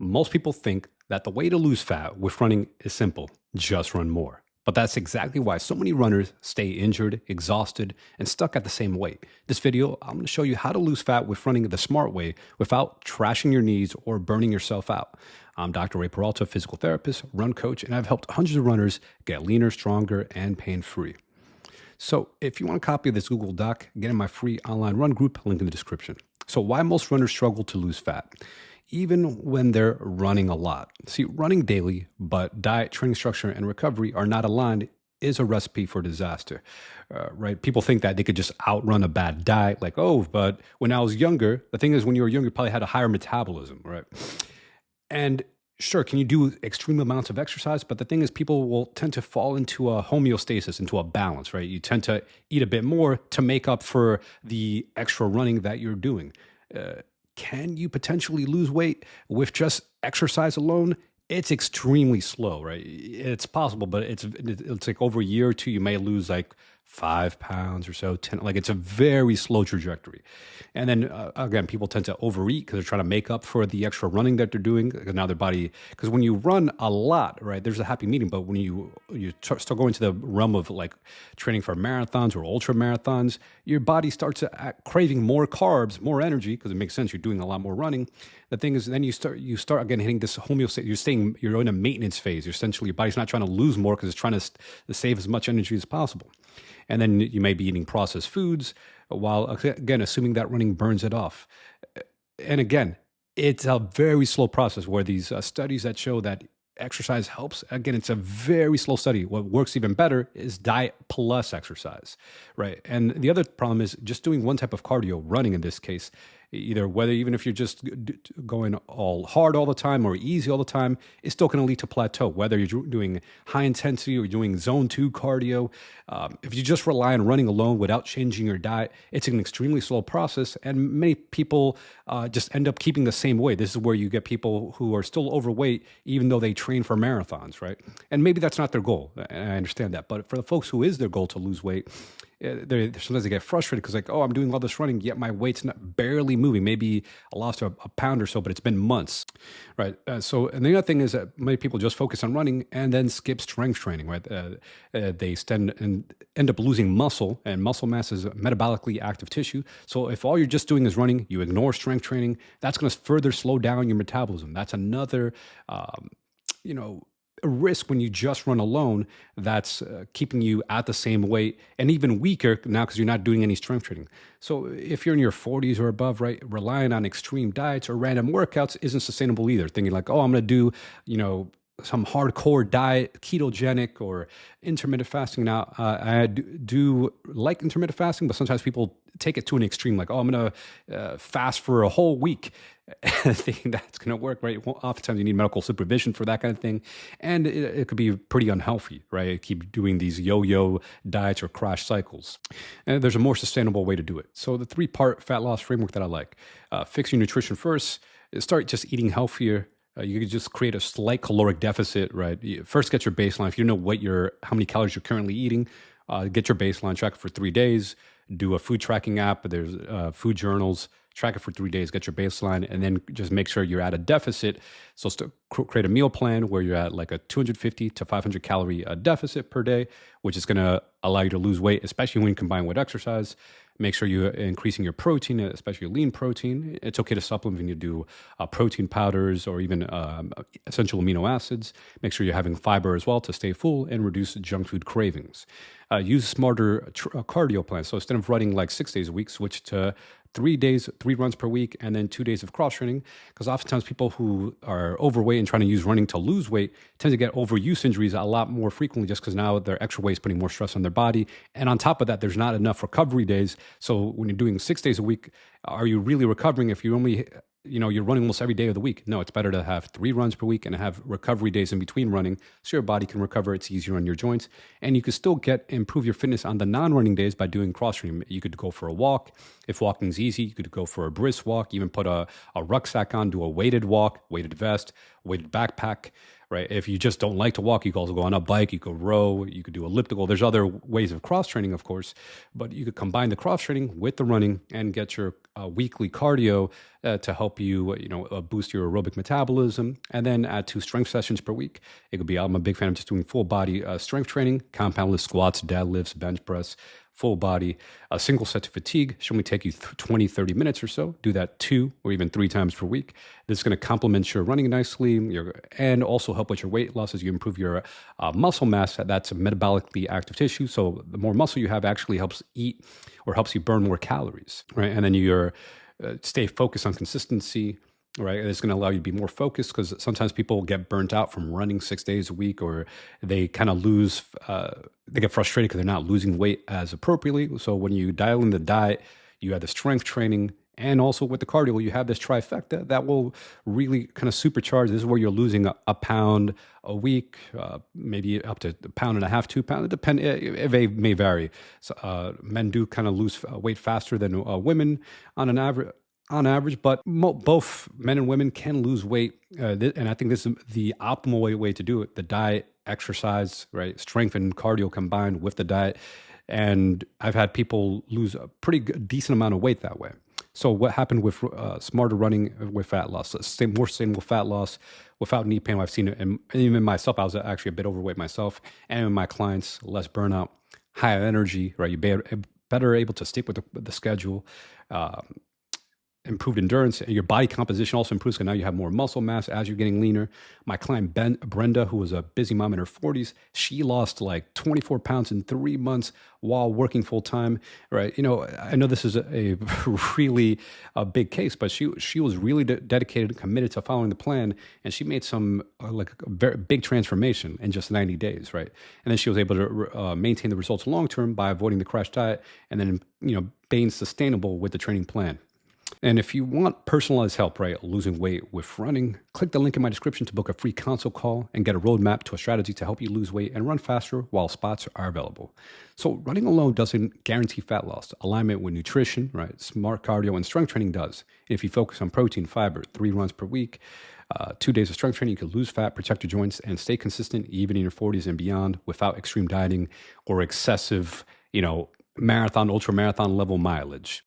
Most people think that the way to lose fat with running is simple, just run more. But that's exactly why so many runners stay injured, exhausted, and stuck at the same weight. This video, I'm going to show you how to lose fat with running the smart way without trashing your knees or burning yourself out. I'm Dr. Ray Peralta, physical therapist, run coach, and I've helped hundreds of runners get leaner, stronger, and pain-free. So if you want a copy of this Google Doc, get in my free online run group, link in the description. So why most runners struggle to lose fat, even when they're running a lot. See, running daily, but diet, training structure, and recovery are not aligned is a recipe for disaster, right? People think that they could just outrun a bad diet, like, oh, but when I was younger, the thing is when you were younger, you probably had a higher metabolism, right? And sure, can you do extreme amounts of exercise? But the thing is, people will tend to fall into a homeostasis, into a balance, right? You tend to eat a bit more to make up for the extra running that you're doing. Can you potentially lose weight with just exercise alone? It's extremely slow, right? It's possible, but it's like over a year or two, you may lose like 5 pounds or so, 10, like it's a very slow trajectory. And then again, people tend to overeat because they're trying to make up for the extra running that they're doing. Now their body, because when you run a lot, right, there's a happy medium. But when you start going to the realm of like training for marathons or ultra marathons, your body starts to craving more carbs, more energy, because it makes sense. You're doing a lot more running. The thing is, then you start again hitting this homeostasis. You're in a maintenance phase. Essentially, your body's not trying to lose more because it's trying to save as much energy as possible. And then you may be eating processed foods while, again, assuming that running burns it off. And again, it's a very slow process where these studies that show that exercise helps. Again, it's a very slow study. What works even better is diet plus exercise, right? And the other problem is just doing one type of cardio, running in this case, even if you're just going all hard all the time or easy all the time, it's still going to lead to plateau. Whether you're doing high intensity or doing zone 2 cardio, if you just rely on running alone without changing your diet, it's an extremely slow process. And many people just end up keeping the same weight. This is where you get people who are still overweight, even though they train for marathons, right? And maybe that's not their goal. And I understand that. But for the folks who is their goal to lose weight, sometimes they get frustrated because like, oh, I'm doing all this running, yet my weight's not barely moving. Maybe I lost a pound or so, but it's been months, right? And the other thing is that many people just focus on running and then skip strength training, right? They end up losing muscle, and muscle mass is metabolically active tissue. So if all you're just doing is running, you ignore strength training, that's going to further slow down your metabolism. That's another, a risk when you just run alone that's keeping you at the same weight and even weaker now because you're not doing any strength training. So if you're in your 40s or above, right, relying on extreme diets or random workouts isn't sustainable either. Thinking like, oh, I'm going to do, some hardcore diet, ketogenic or intermittent fasting. Now, I do like intermittent fasting, but sometimes people take it to an extreme, like, oh, I'm going to fast for a whole week. Thinking that's going to work, right? Oftentimes you need medical supervision for that kind of thing. And it could be pretty unhealthy, right? Keep doing these yo-yo diets or crash cycles. And there's a more sustainable way to do it. So the 3-part fat loss framework that I like, fix your nutrition first, start just eating healthier. You can just create a slight caloric deficit, right? First, get your baseline. If you know how many calories you're currently eating, get your baseline, track it for 3 days, do a food tracking app. There's food journals, track it for 3 days, get your baseline, and then just make sure you're at a deficit. So create a meal plan where you're at like a 250 to 500 calorie deficit per day, which is going to allow you to lose weight, especially when you combine with exercise. Make sure you're increasing your protein, especially lean protein. It's okay to supplement when you do protein powders or even essential amino acids. Make sure you're having fiber as well to stay full and reduce junk food cravings. Use smarter cardio plans. So instead of running like 6 days a week, switch to 3 days, 3 runs per week, and then 2 days of cross training. Because oftentimes people who are overweight and trying to use running to lose weight tend to get overuse injuries a lot more frequently just because now their extra weight is putting more stress on their body. And on top of that, there's not enough recovery days. So when you're doing 6 days a week, are you really recovering if you only you're running almost every day of the week? No, it's better to have 3 runs per week and have recovery days in between running so your body can recover. It's easier on your joints. And you can still improve your fitness on the non-running days by doing cross training. You could go for a walk, If walking's easy, you could go for a brisk walk, even put a rucksack on, do a weighted walk, weighted vest, weighted backpack, right? If you just don't like to walk, you could also go on a bike, you could row, you could do elliptical. There's other ways of cross training, of course, but you could combine the cross training with the running and get your weekly cardio to help you, boost your aerobic metabolism, and then add 2 strength sessions per week. It could be, I'm a big fan of just doing full body strength training, compound lift squats, deadlifts, bench press, full body, a single set to fatigue should only take you 20, 30 minutes or so. Do that 2 or even 3 times per week. This is going to complement your running nicely and also help with your weight loss as you improve your muscle mass. That's a metabolically active tissue. So the more muscle you have actually helps eat or helps you burn more calories, right? And then you're stay focused on consistency, right? It's going to allow you to be more focused because sometimes people get burnt out from running 6 days a week, or they kind of lose, they get frustrated because they're not losing weight as appropriately. So when you dial in the diet, you have the strength training, and also with the cardio, you have this trifecta that will really kind of supercharge. This is where you're losing a pound a week, maybe up to 1.5 pounds, 2 pounds. It may vary. So, men do kind of lose weight faster than women on average, but both men and women can lose weight. And I think this is the optimal way to do it. The diet, exercise, right? Strength and cardio combined with the diet. And I've had people lose a pretty decent amount of weight that way. So what happened with smarter running with fat loss? More sustainable fat loss without knee pain. I've seen it, and even myself, I was actually a bit overweight myself, and in my clients, less burnout, higher energy, right? You're better able to stick with the schedule, improved endurance, and your body composition also improves because now you have more muscle mass as you're getting leaner. My client Brenda, who was a busy mom in her 40s, she lost like 24 pounds in 3 months while working full time, right? I know this is a really a big case, but she was really dedicated and committed to following the plan, and she made some like a very big transformation in just 90 days, right? And then she was able to maintain the results long term by avoiding the crash diet, and then being sustainable with the training plan. And if you want personalized help, right, losing weight with running, click the link in my description to book a free consult call and get a roadmap to a strategy to help you lose weight and run faster while spots are available. So running alone doesn't guarantee fat loss. Alignment with nutrition, right, smart cardio and strength training does. And if you focus on protein, fiber, 3 runs per week, 2 days of strength training, you can lose fat, protect your joints, and stay consistent even in your 40s and beyond without extreme dieting or excessive, marathon, ultra marathon level mileage.